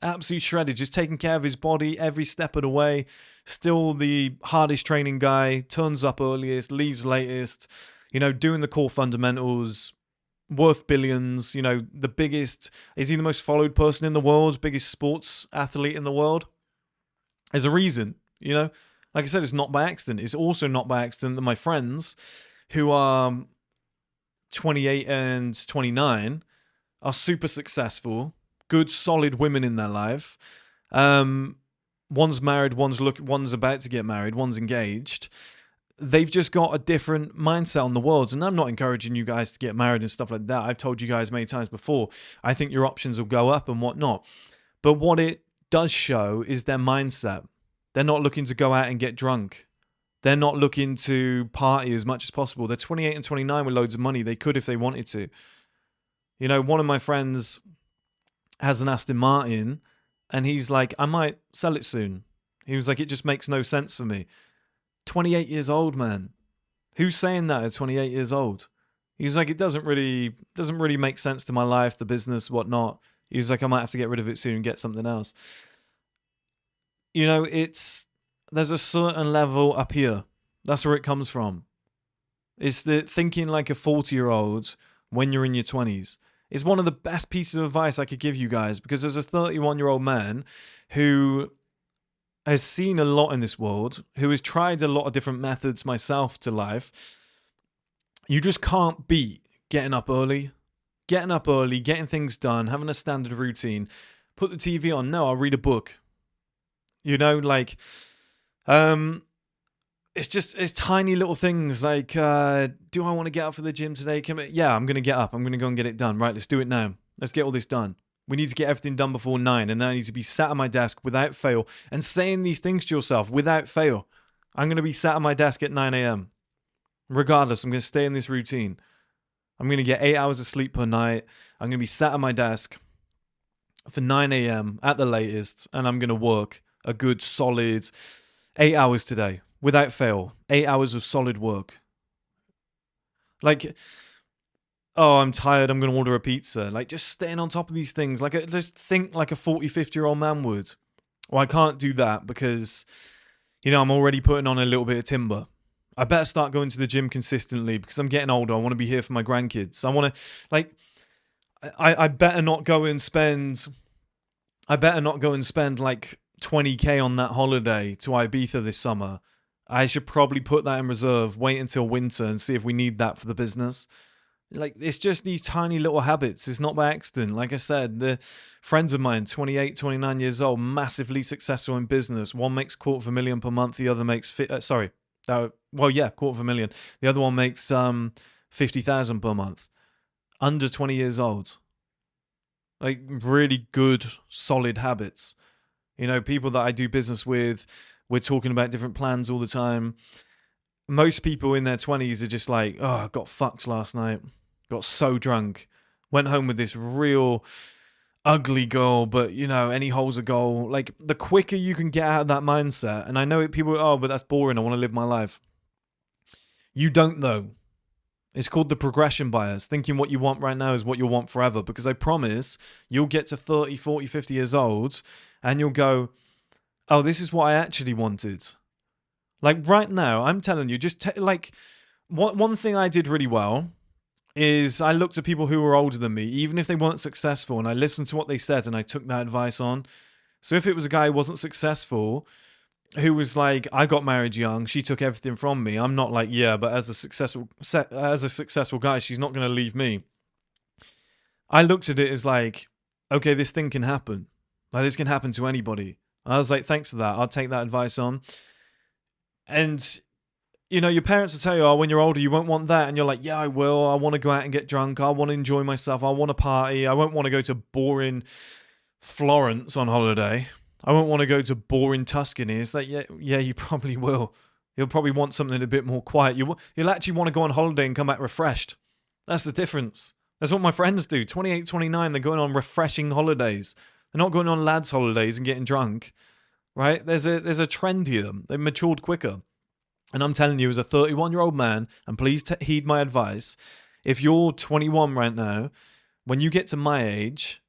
Absolutely shredded, just taking care of his body every step of the way. Still the hardest training guy, turns up earliest, leaves latest, you know, doing the core fundamentals, worth billions, you know, the biggest, is he the most followed person in the world, biggest sports athlete in the world? There's a reason, you know. Like I said, it's not by accident. It's also not by accident that my friends who are 28 and 29 are super successful, good, solid women in their life. One's married, one's about to get married, one's engaged. They've just got a different mindset on the world. And I'm not encouraging you guys to get married and stuff like that. I've told you guys many times before, I think your options will go up and whatnot. But what it does show is their mindset. They're not looking to go out and get drunk. They're not looking to party as much as possible. They're 28 and 29 with loads of money. They could if they wanted to. You know, one of my friends has an Aston Martin, and he's like, I might sell it soon. He was like, it just makes no sense for me. 28 years old, man. Who's saying that at 28 years old? He was like, it doesn't really make sense to my life, the business, whatnot. He was like, I might have to get rid of it soon and get something else. You know, there's a certain level up here. That's where it comes from. It's the thinking like a 40-year-old when you're in your 20s. It's one of the best pieces of advice I could give you guys, because as a 31-year-old man who has seen a lot in this world, who has tried a lot of different methods myself to life, you just can't beat getting up early, getting things done, having a standard routine. Put the TV on. No, I'll read a book. You know, like, it's tiny little things like, do I want to get up for the gym today? Yeah, I'm going to get up. I'm going to go and get it done. Right, let's do it now. Let's get all this done. We need to get everything done before 9, and then I need to be sat at my desk without fail and saying these things to yourself without fail. I'm going to be sat at my desk at 9 a.m. Regardless, I'm going to stay in this routine. I'm going to get 8 hours of sleep per night. I'm going to be sat at my desk for 9 a.m. at the latest, and I'm going to work a good solid 8 hours today without fail. 8 hours of solid work. Like, oh, I'm tired, I'm going to order a pizza. Like, just staying on top of these things. Like, just think like a 40, 50-year-old man would. Well, I can't do that because, you know, I'm already putting on a little bit of timber. I better start going to the gym consistently because I'm getting older. I want to be here for my grandkids. I want to, like, I better not go and spend like 20k on that holiday to Ibiza this summer. I should probably put that in reserve, wait until winter and see if we need that for the business. Like, it's just these tiny little habits. It's not by accident. Like I said, the friends of mine, 28, 29 years old, massively successful in business. One makes $250,000 per month. The other makes, $250,000. The other one makes 50,000 per month. Under 20 years old. Like, really good, solid habits. You know, people that I do business with, we're talking about different plans all the time. Most people in their 20s are just like, oh, I got fucked last night. Got so drunk. Went home with this real ugly girl, but, you know, any hole's a goal. Like, the quicker you can get out of that mindset, and I know people, oh, but that's boring. I want to live my life. You don't, though. It's called the progression bias. Thinking what you want right now is what you'll want forever. Because I promise you'll get to 30, 40, 50 years old and you'll go, oh, this is what I actually wanted. Like right now, I'm telling you, one thing I did really well is I looked at people who were older than me, even if they weren't successful, and I listened to what they said and I took that advice on. So if it was a guy who wasn't successful, who was like, I got married young, she took everything from me. I'm not like, yeah, but as a successful guy, she's not going to leave me. I looked at it as like, okay, this thing can happen. Like, this can happen to anybody. I was like, thanks for that. I'll take that advice on. And, you know, your parents will tell you, oh, when you're older, you won't want that. And you're like, yeah, I will. I want to go out and get drunk. I want to enjoy myself. I want to party. I won't want to go to boring Florence on holiday. I won't want to go to boring Tuscany. It's like, yeah, you probably will. You'll probably want something a bit more quiet. You'll actually want to go on holiday and come back refreshed. That's the difference. That's what my friends do. 28, 29, they're going on refreshing holidays. They're not going on lads' holidays and getting drunk, right? There's a trend here. They've matured quicker. And I'm telling you, as a 31-year-old man, and please heed my advice, if you're 21 right now, when you get to my age,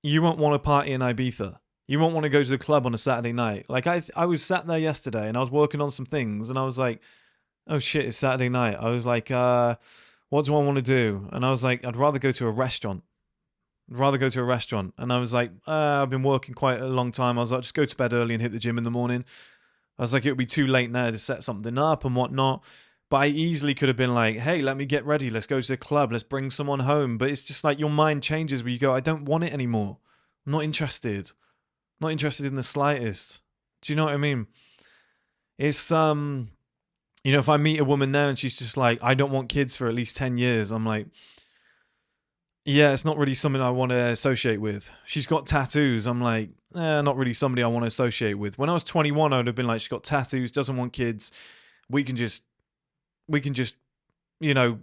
you won't want to party in Ibiza. You won't want to go to the club on a Saturday night. Like, I was sat there yesterday and I was working on some things and I was like, oh shit, it's Saturday night. I was like, what do I want to do? And I was like, I'd rather go to a restaurant. And I was like, I've been working quite a long time. I was like, just go to bed early and hit the gym in the morning. I was like, it would be too late now to set something up and whatnot. But I easily could have been like, hey, let me get ready. Let's go to the club. Let's bring someone home. But it's just like your mind changes where you go, I don't want it anymore. I'm not interested. Not interested in the slightest. Do you know what I mean? It's, you know, if I meet a woman now and she's just like, I don't want kids for at least 10 years, I'm like, yeah, it's not really something I want to associate with. She's got tattoos. I'm like, not really somebody I want to associate with. When I was 21, I would have been like, she's got tattoos, doesn't want kids. We can just, you know,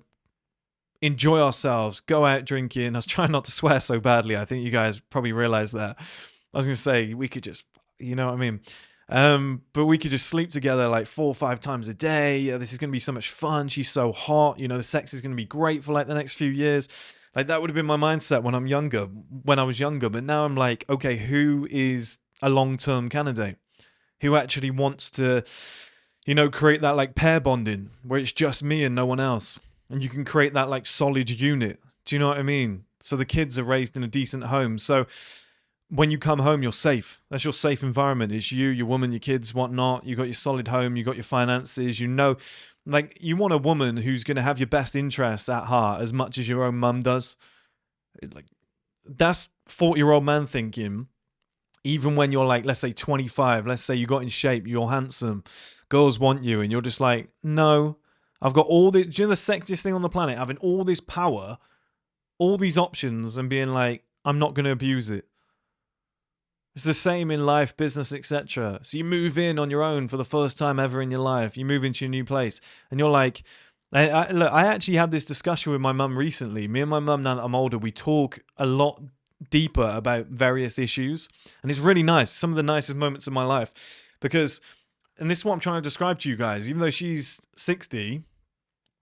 enjoy ourselves, go out drinking. I was trying not to swear so badly. I think you guys probably realize that. I was going to say, we could just, you know what I mean? But we could just sleep together like 4 or 5 times a day. Yeah, this is going to be so much fun. She's so hot. You know, the sex is going to be great for like the next few years. Like, that would have been my mindset when I was younger. But now I'm like, okay, who is a long-term candidate? Who actually wants to, you know, create that like pair bonding where it's just me and no one else. And you can create that like solid unit. Do you know what I mean? So the kids are raised in a decent home. So when you come home, you're safe. That's your safe environment. It's you, your woman, your kids, whatnot. You got your solid home. You got your finances. You know, like, you want a woman who's going to have your best interests at heart as much as your own mum does. Like, that's 40-year-old man thinking. Even when you're like, let's say 25, let's say you got in shape, you're handsome, girls want you, and you're just like, no, I've got all this. Do you know the sexiest thing on the planet? Having all this power, all these options, and being like, I'm not going to abuse it. It's the same in life, business, etc. So you move in on your own for the first time ever in your life. You move into your new place, and you're like, look, I actually had this discussion with my mum recently. Me and my mum, now that I'm older, we talk a lot deeper about various issues, and it's really nice. Some of the nicest moments of my life, because, and this is what I'm trying to describe to you guys, even though she's 60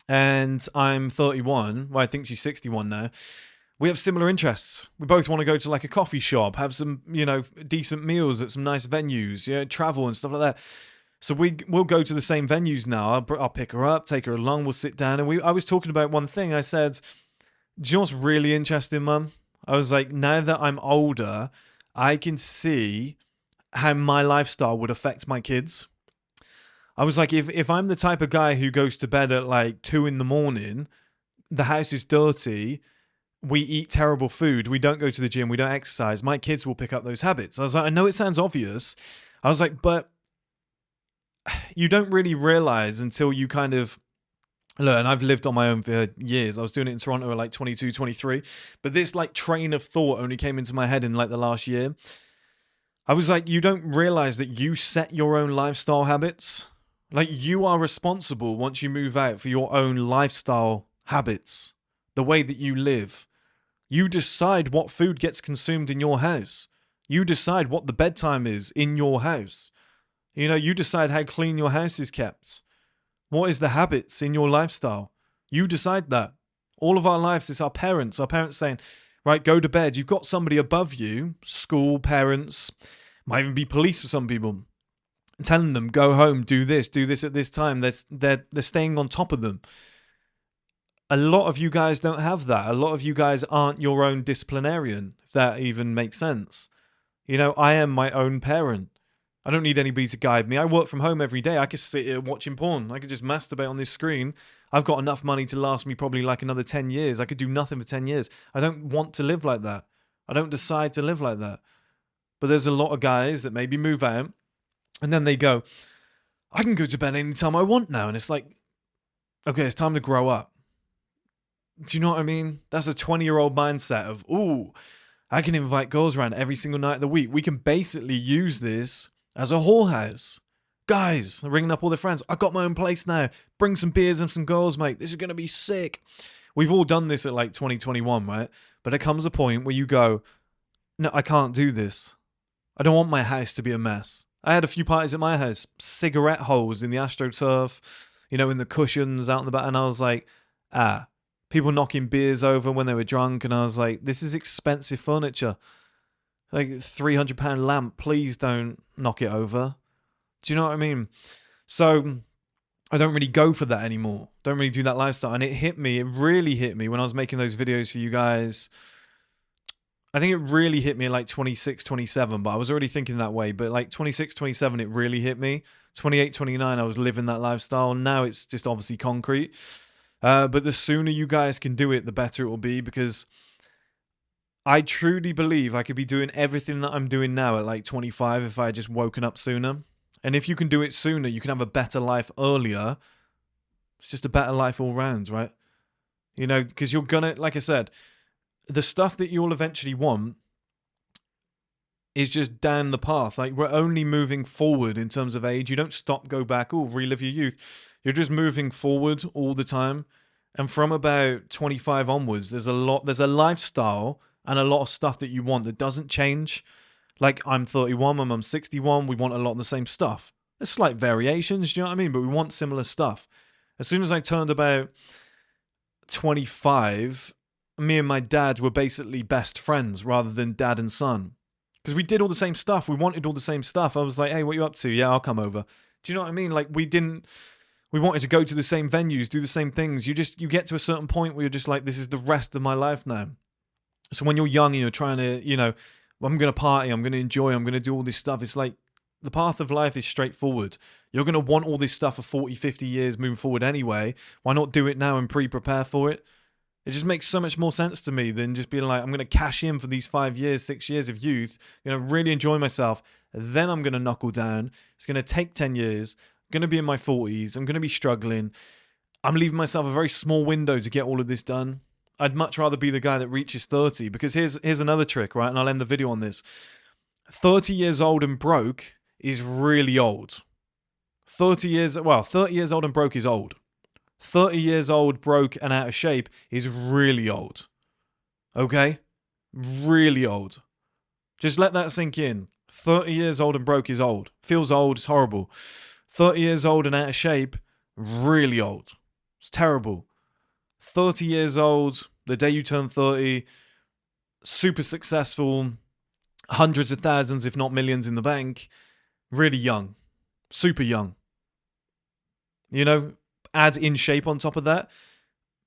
and I'm 31, well, I think she's 61 now, we have similar interests. We both want to go to like a coffee shop, have some, you know, decent meals at some nice venues, you know, travel and stuff like that. So we'll go to the same venues now. I'll pick her up, take her along, we'll sit down, and I was talking about one thing. I said, do you know what's really interesting, Mum? I was like, now that I'm older, I can see how my lifestyle would affect my kids. I was like, if I'm the type of guy who goes to bed at like 2 a.m, the house is dirty, we eat terrible food, we don't go to the gym, we don't exercise, my kids will pick up those habits. I was like, I know it sounds obvious. I was like, but you don't really realize until you kind of, look, and I've lived on my own for years. I was doing it in Toronto at like 22, 23. But this like train of thought only came into my head in like the last year. I was like, you don't realize that you set your own lifestyle habits. Like, you are responsible once you move out for your own lifestyle habits, the way that you live. You decide what food gets consumed in your house. You decide what the bedtime is in your house. You know, you decide how clean your house is kept. What is the habits in your lifestyle? You decide that. All of our lives is our parents saying, right, go to bed. You've got somebody above you, school, parents, might even be police for some people, telling them, go home, do this at this time. They're staying on top of them. A lot of you guys don't have that. A lot of you guys aren't your own disciplinarian, if that even makes sense. You know, I am my own parent. I don't need anybody to guide me. I work from home every day. I could sit here watching porn. I could just masturbate on this screen. I've got enough money to last me probably like another 10 years. I could do nothing for 10 years. I don't want to live like that. I don't decide to live like that. But there's a lot of guys that maybe move out and then they go, I can go to bed anytime I want now. And it's like, okay, it's time to grow up. Do you know what I mean? That's a 20-year-old mindset of, ooh, I can invite girls around every single night of the week. We can basically use this as a whorehouse. Guys, ringing up all their friends. I got my own place now. Bring some beers and some girls, mate. This is going to be sick. We've all done this at like 2021, right? But there comes a point where you go, no, I can't do this. I don't want my house to be a mess. I had a few parties at my house, cigarette holes in the AstroTurf, in the cushions out in the back. And I was like, people knocking beers over when they were drunk. And I was like, this is expensive furniture. Like £300 lamp, please don't knock it over. Do you know what I mean? So I don't really go for that anymore. Don't really do that lifestyle. And it really hit me when I was making those videos for you guys. I think it really hit me at like 26, 27, but I was already thinking that way. But like 26, 27, it really hit me. 28, 29, I was living that lifestyle. Now it's just obviously concrete. But the sooner you guys can do it, the better it will be, because I truly believe I could be doing everything that I'm doing now at like 25 if I had just woken up sooner. And if you can do it sooner, you can have a better life earlier. It's just a better life all round, right? Because you're gonna, like I said, the stuff that you'll eventually want is just down the path. Like, we're only moving forward in terms of age. You don't stop, go back, relive your youth. You're just moving forward all the time. And from about 25 onwards, there's a lifestyle and a lot of stuff that you want that doesn't change. Like, I'm 31, my mum's 61, we want a lot of the same stuff. There's slight variations, do you know what I mean? But we want similar stuff. As soon as I turned about 25, me and my dad were basically best friends rather than dad and son. Because we did all the same stuff. We wanted all the same stuff. I was like, hey, what are you up to? Yeah, I'll come over. Do you know what I mean? Like, we wanted to go to the same venues, do the same things. You get to a certain point where you're just like, this is the rest of my life now. So when you're young and you're trying to, I'm going to party, I'm going to enjoy, I'm going to do all this stuff. It's like, the path of life is straightforward. You're going to want all this stuff for 40, 50 years moving forward anyway. Why not do it now and pre-prepare for it? It just makes so much more sense to me than just being like, I'm going to cash in for these 5 years, 6 years of youth, really enjoy myself. Then I'm going to knuckle down. It's going to take 10 years. I'm going to be in my 40s. I'm going to be struggling. I'm leaving myself a very small window to get all of this done. I'd much rather be the guy that reaches 30, because here's another trick, right? And I'll end the video on this. 30 years old and broke is really old. 30 years old and broke is old. 30 years old, broke, and out of shape is really old. Okay? Really old. Just let that sink in. 30 years old and broke is old. Feels old, it's horrible. 30 years old and out of shape, really old. It's terrible. 30 years old, the day you turn 30, super successful, hundreds of thousands, if not millions in the bank, really young. Super young. Add in shape on top of that,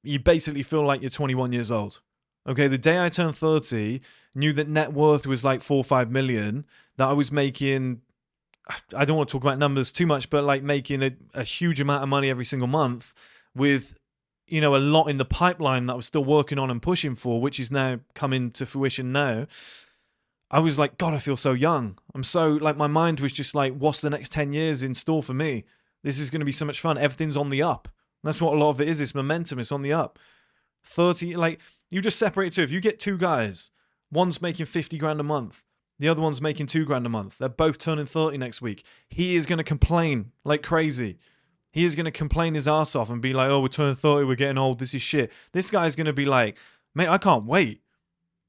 you basically feel like you're 21 years old. Okay, the day I turned 30, knew that net worth was like 4 or 5 million, that I was making, I don't want to talk about numbers too much, but like making a huge amount of money every single month with, a lot in the pipeline that I was still working on and pushing for, which is now coming to fruition now. I was like, God, I feel so young. I'm so, like, my mind was just like, what's the next 10 years in store for me? This is going to be so much fun. Everything's on the up. That's what a lot of it is. It's momentum. It's on the up. 30, like, you just separate it too. If you get two guys, one's making 50 grand a month, the other one's making 2 grand a month. They're both turning 30 next week. He is going to complain like crazy. He is going to complain his ass off and be like, oh, we're turning 30, we're getting old, this is shit. This guy's going to be like, mate, I can't wait.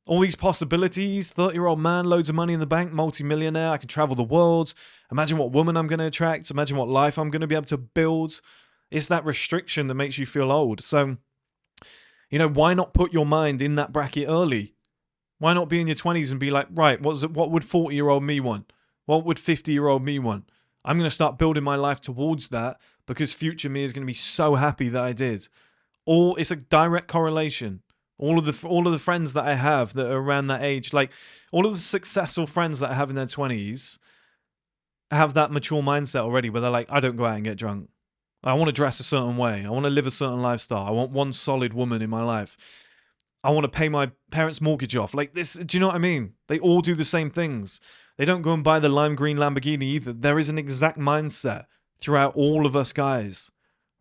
All these possibilities, 30-year-old man, loads of money in the bank, multi-millionaire, I can travel the world. Imagine what woman I'm going to attract. Imagine what life I'm going to be able to build. It's that restriction that makes you feel old. So, why not put your mind in that bracket early? Why not be in your 20s and be like, right, what would 40-year-old me want? What would 50-year-old me want? I'm going to start building my life towards that, because future me is going to be so happy that I did. It's a direct correlation. All of the friends that I have that are around that age, like all of the successful friends that I have in their 20s, have that mature mindset already where they're like, I don't go out and get drunk. I want to dress a certain way. I want to live a certain lifestyle. I want one solid woman in my life. I want to pay my parents' mortgage off. Like this, do you know what I mean? They all do the same things. They don't go and buy the lime green Lamborghini either. There is an exact mindset throughout all of us guys.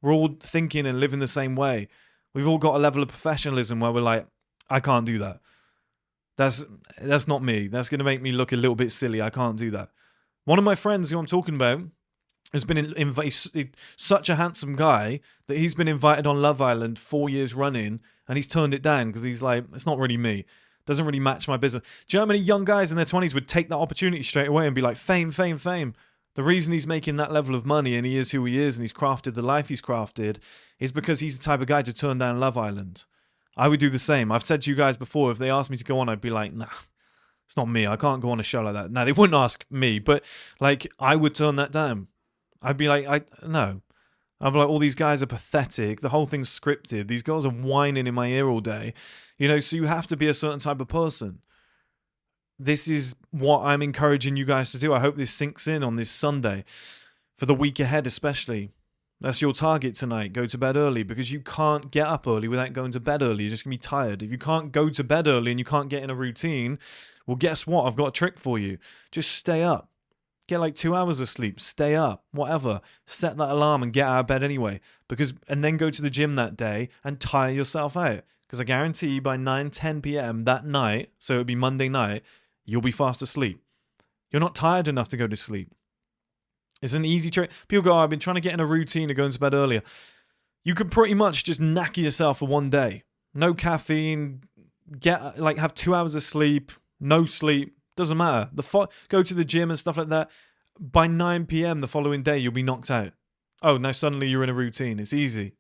We're all thinking and living the same way. We've all got a level of professionalism where we're like, I can't do that. That's not me. That's going to make me look a little bit silly. I can't do that. One of my friends who I'm talking about has been such a handsome guy that he's been invited on Love Island 4 years running, and he's turned it down because he's like, it's not really me. Doesn't really match my business. Do you know how many young guys in their 20s would take that opportunity straight away and be like, fame, fame, fame? The reason he's making that level of money and he is who he is and he's crafted the life he's crafted is because he's the type of guy to turn down Love Island. I would do the same. I've said to you guys before, if they asked me to go on, I'd be like, nah, it's not me. I can't go on a show like that. Now, they wouldn't ask me, but like, I would turn that down. I'd be like, no. I'd be like, all these guys are pathetic. The whole thing's scripted. These girls are whining in my ear all day. You know, so you have to be a certain type of person. This is what I'm encouraging you guys to do. I hope this sinks in on this Sunday. For the week ahead especially. That's your target tonight. Go to bed early, because you can't get up early without going to bed early. You're just going to be tired. If you can't go to bed early and you can't get in a routine, well, guess what? I've got a trick for you. Just stay up. Get like 2 hours of sleep. Stay up. Whatever. Set that alarm and get out of bed anyway. And then go to the gym that day and tire yourself out. Because I guarantee you by 9-10 p.m. that night, so it would be Monday night, you'll be fast asleep. You're not tired enough to go to sleep. It's an easy trick. People go, oh, I've been trying to get in a routine of going to bed earlier. You could pretty much just knacker yourself for one day. No caffeine. Have 2 hours of sleep. No sleep. Doesn't matter. Go to the gym and stuff like that. By 9 p.m. the following day, you'll be knocked out. Oh, now suddenly you're in a routine. It's easy.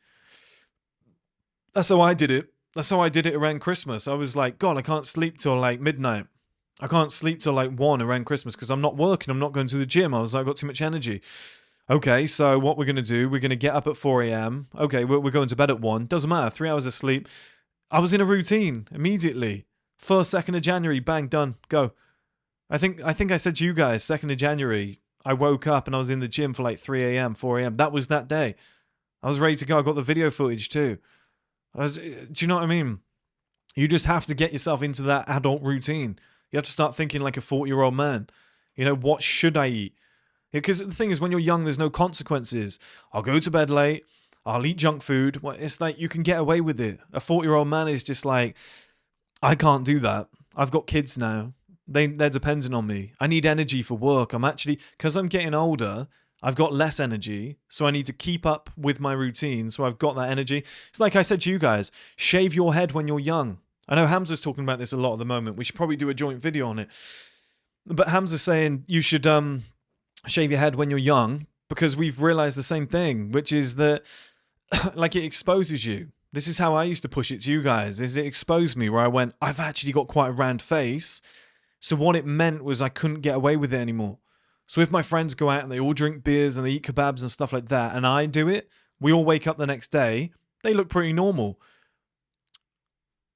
That's how I did it. That's how I did it around Christmas. I was like, God, I can't sleep till like midnight. I can't sleep till like 1 around Christmas because I'm not working. I'm not going to the gym. I was like, I've got too much energy. Okay, so what we're going to do, we're going to get up at 4 a.m. Okay, we're going to bed at 1. Doesn't matter. 3 hours of sleep. I was in a routine immediately. 1st, 2nd of January, bang, done, go. I think I said to you guys, 2nd of January, I woke up and I was in the gym for like 3 a.m., 4 a.m. That was that day. I was ready to go. I got the video footage too. Do you know what I mean? You just have to get yourself into that adult routine. You have to start thinking like a 40-year-old man. You know, what should I eat? Because the thing is, when you're young, there's no consequences. I'll go to bed late. I'll eat junk food. Well, it's like you can get away with it. A 40-year-old man is just like, I can't do that. I've got kids now. They're dependent on me. I need energy for work. Because I'm getting older, I've got less energy. So I need to keep up with my routine. So I've got that energy. It's like I said to you guys, shave your head when you're young. I know Hamza's talking about this a lot at the moment. We should probably do a joint video on it. But Hamza's saying you should shave your head when you're young, because we've realized the same thing, which is that like it exposes you. This is how I used to push it to you guys, is it exposed me where I went, I've actually got quite a round face. So what it meant was I couldn't get away with it anymore. So if my friends go out and they all drink beers and they eat kebabs and stuff like that, and I do it, we all wake up the next day, they look pretty normal.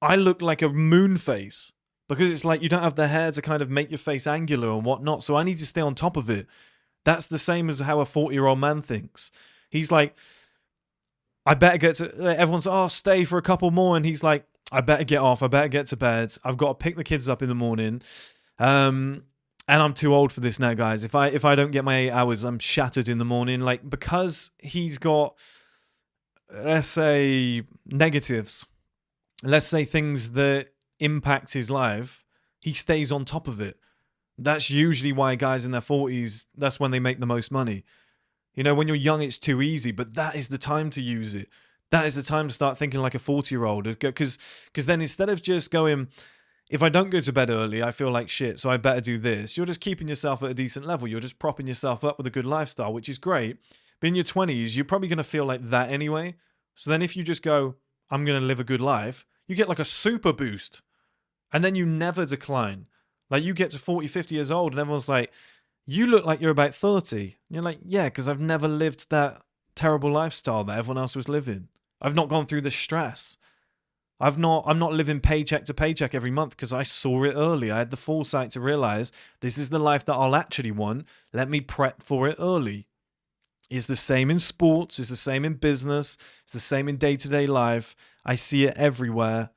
I look like a moon face, because it's like you don't have the hair to kind of make your face angular and whatnot. So I need to stay on top of it. That's the same as how a 40-year-old man thinks. He's like, I better get to, everyone's, oh, stay for a couple more. And he's like, I better get off. I better get to bed. I've got to pick the kids up in the morning. And I'm too old for this now, guys. If I don't get my 8 hours, I'm shattered in the morning. Like, because he's got, let's say, negatives. Let's say things that impact his life. He stays on top of it. That's usually why guys in their 40s, that's when they make the most money. You know, when you're young, it's too easy, but that is the time to use it. That is the time to start thinking like a 40-year-old. Because then instead of just going, if I don't go to bed early, I feel like shit, so I better do this. You're just keeping yourself at a decent level. You're just propping yourself up with a good lifestyle, which is great. But in your 20s, you're probably going to feel like that anyway. So then if you just go, I'm going to live a good life, you get like a super boost. And then you never decline. Like you get to 40, 50 years old and everyone's like, you look like you're about 30. And you're like, yeah, because I've never lived that terrible lifestyle that everyone else was living. I've not gone through the stress. I'm not living paycheck to paycheck every month because I saw it early. I had the foresight to realize this is the life that I'll actually want. Let me prep for it early. It's the same in sports. It's the same in business. It's the same in day-to-day life. I see it everywhere.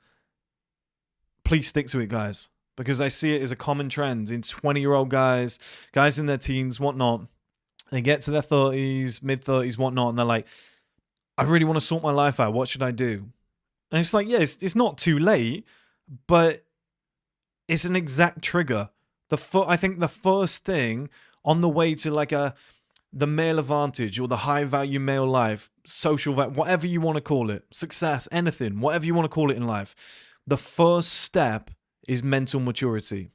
Please stick to it, guys, because I see it as a common trend in 20-year-old guys in their teens, whatnot. They get to their 30s, mid-30s, whatnot, and they're like, I really want to sort my life out. What should I do? And it's like, yeah, it's not too late, but it's an exact trigger. I think the first thing on the way to like the male advantage or the high value male life, social value, whatever you want to call it, success, anything, whatever you want to call it in life, the first step is mental maturity.